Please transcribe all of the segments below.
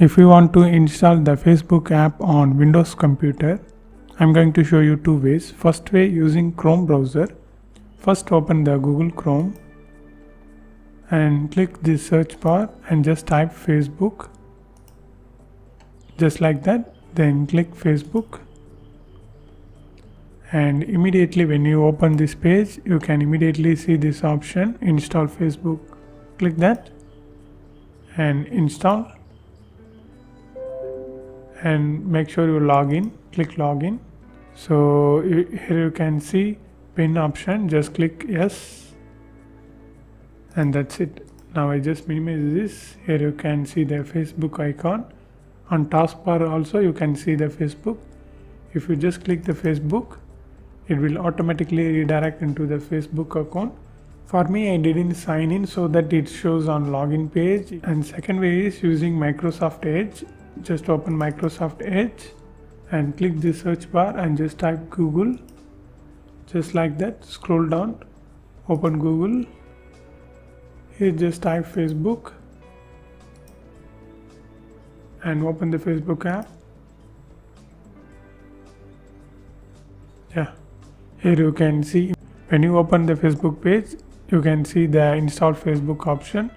If you want to install the Facebook app on Windows computer, I'm going to show you two ways. First way, using Chrome browser. First open the Google Chrome and click the search bar and just type Facebook, just like that. Then click Facebook, and immediately when you open this page, you can immediately see this option, install Facebook. Click that and install, and make sure you log in. Click login. So here you can see pin option, just click yes, and that's it. Now I just minimize this. Here you can see the Facebook icon. On taskbar also you can see the Facebook. If you just click the Facebook, it will automatically redirect into the Facebook account. For me, I didn't sign in, so that it shows on login page. And second way is using Microsoft Edge. Just open Microsoft Edge and click the search bar and just type Google, just like that. Scroll down, open Google. Here just type Facebook and open the Facebook app. Here you can see, when you open the Facebook page, you can see the install Facebook option.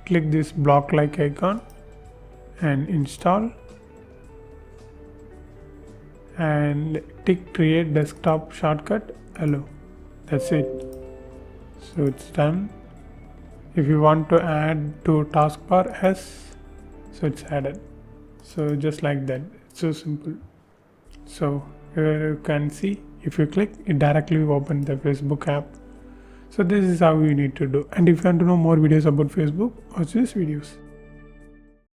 Click this block like icon and install, and tick create desktop shortcut hello. That's it. So it's done. If you want to add to taskbar S, so it's added. So just like that, it's so simple. So here you can see, if you click, it directly opens the Facebook app. So this is how you need to do. And if you want to know more videos about Facebook, watch these videos.